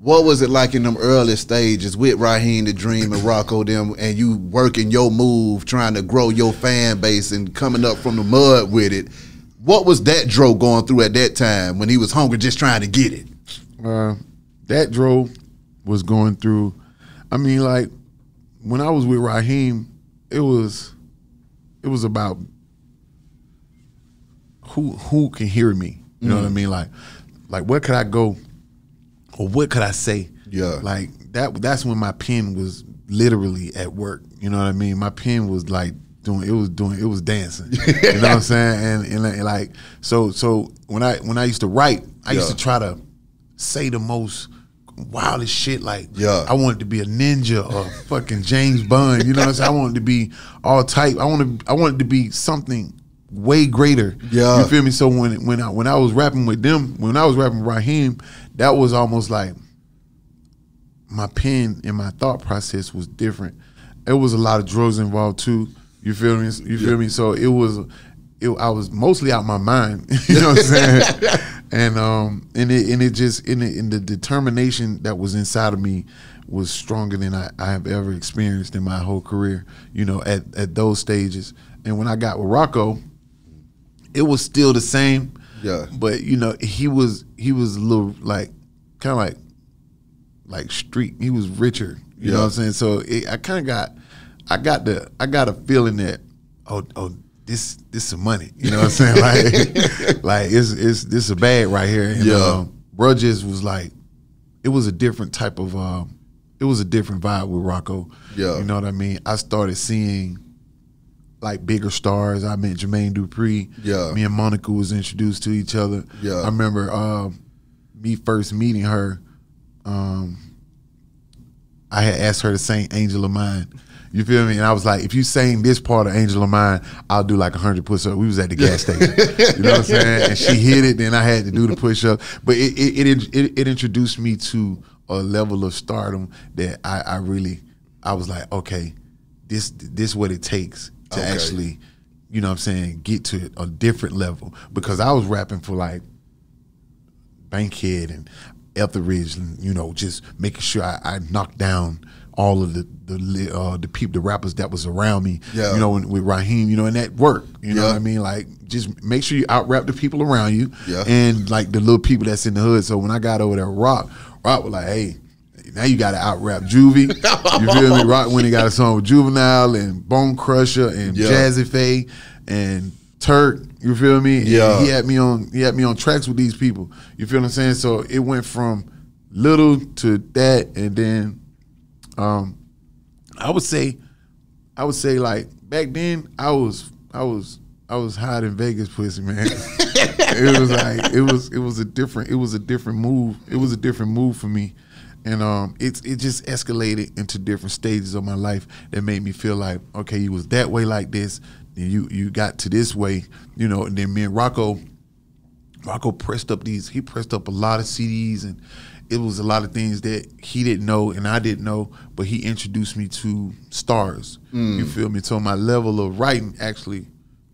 What was it like in them early stages with Raheem the Dream and Rocko them, and you working your move, trying to grow your fan base and coming up from the mud with it? What was that Dro going through at that time when he was hungry, just trying to get it? That Dro was going through. I mean, like when I was with Raheem, it was about who can hear me. You know what I mean? Like where could I go, or what could I say? Yeah. Like that's when my pen was literally at work. You know what I mean? My pen was like it was dancing. You know what I'm saying? And like so when I used to write, I used to try to say the most wildest shit. Like I wanted to be a ninja or fucking James Bond. You know what I'm saying? I wanted to be all type. I wanted to be something way greater. Yeah. You feel me? So when I was rapping with them, when I was rapping with Raheem, that was almost like my pen and my thought process was different. It was a lot of drugs involved too. You feel me? You feel me? So I was mostly out my mind. You know what I'm saying? And the determination that was inside of me was stronger than I have ever experienced in my whole career. You know, at those stages. And when I got with Rocko, it was still the same. Yeah. But you know, he was a little like kind of like street. He was richer. You know what I'm saying? So I got a feeling that this some money. You know what I'm saying? Like this a bag right here. And, bro just was like, it was a different type of it was a different vibe with Rocko. Yeah. You know what I mean? I started seeing like bigger stars. I met Jermaine Dupri. Yeah. Me and Monica was introduced to each other. Yeah. I remember me first meeting her. I had asked her to sing Angel of Mine. You feel me? And I was like, if you sing this part of Angel of Mine, I'll do like 100 push-ups. We was at the gas station. You know what I'm saying? And she hit it, then I had to do the push-up. But it introduced me to a level of stardom that I was like, okay, this what it takes to actually, you know what I'm saying, get to a different level. Because I was rapping for like Bankhead and Etheridge, and you know, just making sure I knocked down all of the people, the rappers that was around me. Yeah. You know, with Raheem, you know, and that worked. You know what I mean? Like, just make sure you out rap the people around you, and like the little people that's in the hood. So when I got over there, Rock was like, hey, now you got to out rap Juvie. You feel me? Rock when he got a song with Juvenile and Bone Crusher and Jazzy Faye and Turk. You feel me? Yeah. And he had me on tracks with these people. You feel what I'm saying? So it went from little to that, and then I would say like back then I was hot in Vegas pussy, man. It was like it was a different move. It was a different move for me. And it just escalated into different stages of my life that made me feel like, okay, you was that way like this, then you got to this way, you know, and then me and Rocko pressed up a lot of CDs, and it was a lot of things that he didn't know and I didn't know, but he introduced me to stars. You feel me? So my level of writing actually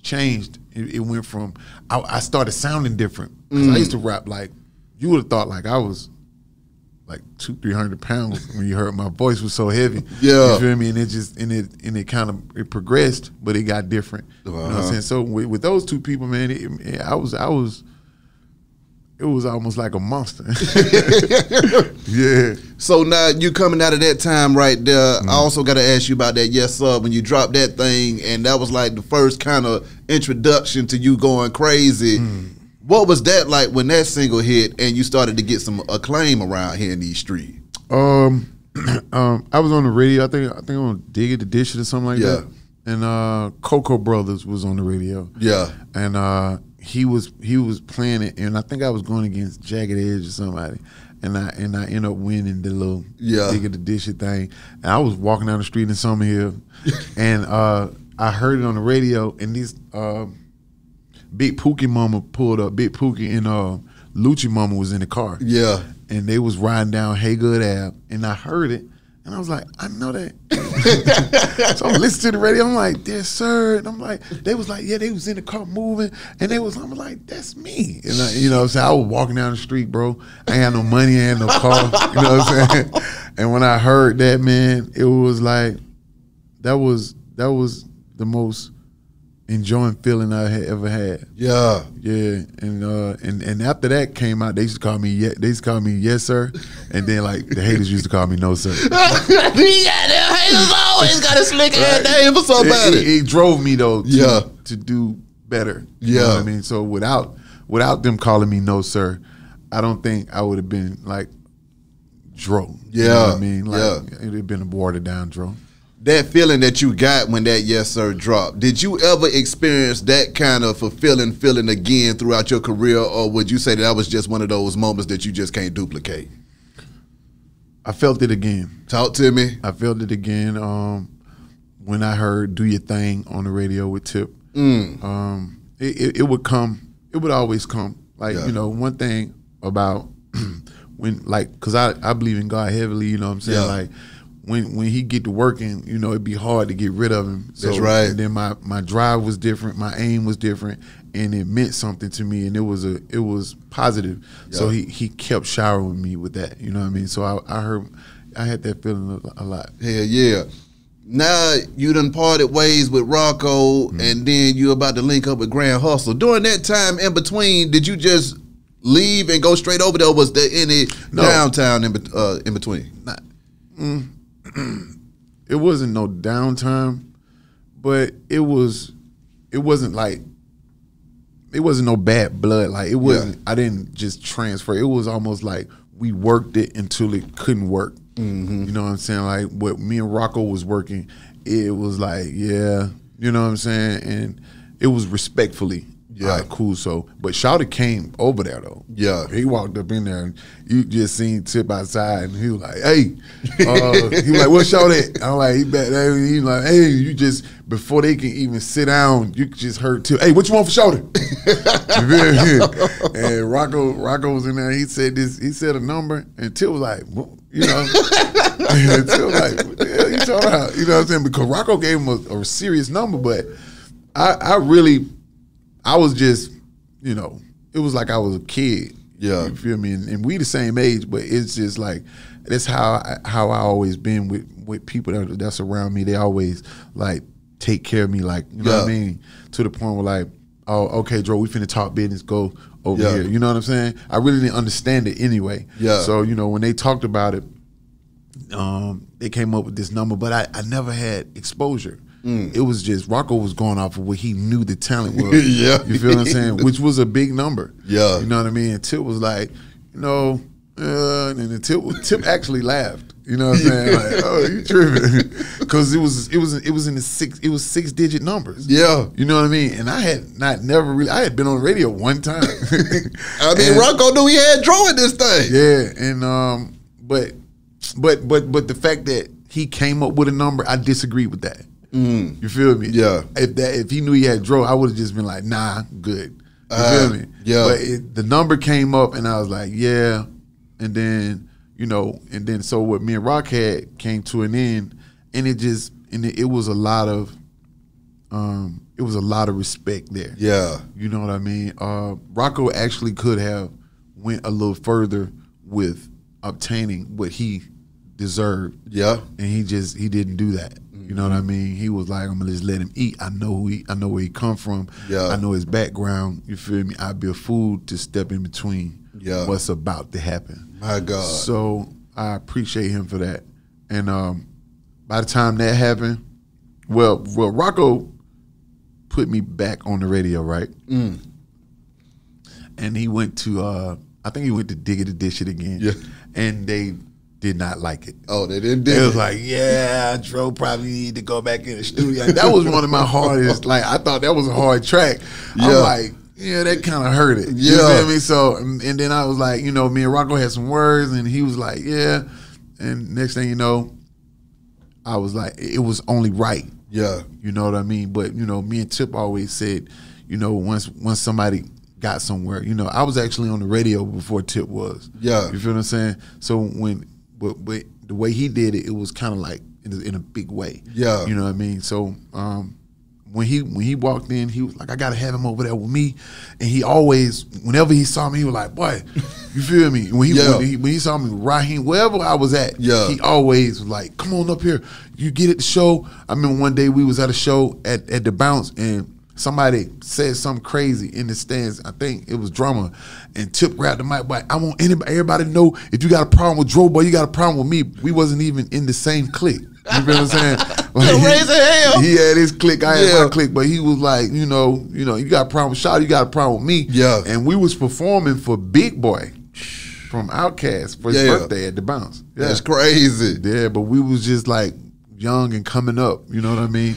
changed. It went from, I started sounding different. Because I used to rap like, you would have thought like I was like 200-300 pounds when you heard my voice was so heavy. Yeah. You feel me? And it kind of progressed, but it got different. You know what I'm saying? So with those two people, man, it was almost like a monster. Yeah. So now you coming out of that time right there, I also got to ask you about that Yes Sir, when you dropped that thing, and that was like the first kind of introduction to you going crazy. What was that like when that single hit and you started to get some acclaim around here in these streets? I was on the radio. I think on Dig It to Dish It or something like that. And Coco Brothers was on the radio. Yeah. And he was playing it, and I think I was going against Jagged Edge or somebody, and I ended up winning the little Dig It to Dish It thing. And I was walking down the street in Summerhill, and I heard it on the radio, and this Big Pookie Mama pulled up. Big Pookie and Lucci Mama was in the car. Yeah. And they was riding down Haygood Ave, and I heard it, And I was like, I know that. So I'm listening to the radio. I'm like, yes, sir. And I'm like, they was like, yeah, they was in the car moving. And I'm like, that's me. And you know what I'm saying? I was walking down the street, bro. I ain't had no money, I had no car. You know what I'm saying? And when I heard that, man, it was like, that was the most enjoying feeling I had ever had. Yeah. Yeah. And after that came out, they used to call me yes, sir. And then like the haters used to call me no, sir. Yeah, the haters always got a slick ass name for somebody. It drove me though to do better. You know what I mean? So without them calling me no, sir, I don't think I would have been like Dro. Yeah. You know what I mean? Like it would have been a watered down Dro. That feeling that you got when that yes sir dropped, did you ever experience that kind of fulfilling feeling again throughout your career, or would you say that was just one of those moments that you just can't duplicate? I felt it again. Talk to me. I felt it again when I heard "Do Your Thing" on the radio with Tip. It would come. It would always come. Like you know, one thing about when because I believe in God heavily. You know what I'm saying? Like. When he get to working, you know, it'd be hard to get rid of him. So, that's right. And then my drive was different, my aim was different, and it meant something to me, and it was positive. Yeah. So he kept showering me with that. You know what I mean? So I had that feeling a lot. Hell yeah. Now you done parted ways with Rocko, and then you about to link up with Grand Hustle. During that time in between, did you just leave and go straight over there, or was there any downtime in between? It wasn't no downtime, but it wasn't no bad blood. Like it wasn't. I didn't just transfer. It was almost like we worked it until it couldn't work. You know what I'm saying? Like what me and Rocko was working, it was like you know what I'm saying, and it was respectfully. Yeah, cool. So, but Shawty came over there though. Yeah, he walked up in there, and you just seen Tip outside, and he was like, "Hey," he was like, "What's Shawty?" I'm like, "He back there." He's like, "Hey," you just before they can even sit down, you just heard Tip, "Hey, what you want for Shawty?" And Rocko was in there. He said this. He said a number, and Tip was like, you know, and Tip was like, "What the hell you talking about?" You know what I'm saying? Because Rocko gave him a serious number, but I was just, you know, it was like I was a kid. Yeah. You feel me? And we the same age, but it's just like, that's how I always been with people that's around me. They always like take care of me, like, you know what I mean? To the point where like, oh, okay, Dro, we finna talk business, go over here. You know what I'm saying? I really didn't understand it anyway. Yeah. So, you know, when they talked about it, they came up with this number, but I never had exposure. It was just Rocko was going off of what he knew the talent was. You feel what I'm saying? Which was a big number. Yeah, you know what I mean. And Tip was like, you know, and then Tip actually laughed. You know what I'm saying? Like, oh, you tripping? Because it was in the 6-digit numbers. Yeah, you know what I mean. And I had I had been on the radio one time. I mean, Rocko knew he had drawing this thing. Yeah, and but the fact that he came up with a number, I disagree with that. You feel me? Yeah. If he knew he had Dro, I would have just been like, nah, good. You feel me? Yeah. But the number came up, and I was like, yeah. And then, you know, so what me and Rock had came to an end, and it was a lot of respect there. Yeah. You know what I mean? Rocko actually could have went a little further with obtaining what he deserved. Yeah. And he didn't do that. You know what I mean? He was like, I'm gonna just let him eat. I know where he come from. Yeah. I know his background. You feel me? I'd be a fool to step in between what's about to happen. My God. So I appreciate him for that. And by the time that happened, well, Rocko put me back on the radio, right? And he went to I think he went to Dig It or Dish It again. Yeah. And they did not like it. Oh, they didn't dig it? It was like, yeah, Dro probably need to go back in the studio. That was one of my hardest, like, I thought that was a hard track. Yeah. I'm like, yeah, that kind of hurt it. Yeah. You feel me? So, and then I was like, you know, me and Rocko had some words, and he was like, yeah. And next thing you know, I was like, it was only right. Yeah. You know what I mean? But, you know, me and Tip always said, you know, once somebody got somewhere, you know, I was actually on the radio before Tip was. Yeah. You feel what I'm saying? So but the way he did it, it was kind of like in a big way. Yeah. You know what I mean? So when he walked in, he was like, I gotta have him over there with me. And he always, whenever he saw me, he was like, boy, you feel me? When he saw me, Raheem, wherever I was at, he always was like, come on up here. You get at the show. I remember one day we was at a show at the Bounce, and somebody said something crazy in the stands. I think it was Drummer, and Tip grabbed the mic. But I want everybody to know, if you got a problem with Dro, boy, you got a problem with me. We wasn't even in the same clique. You feel what I'm saying? Like, raise a hell. He had his clique, I had my clique, but he was like, you know, you got a problem with Shawty, you got a problem with me. Yeah. And we was performing for Big Boy from Outkast for his birthday at the Bounce. Yeah. That's crazy. Yeah, but we was just like young and coming up, you know what I mean?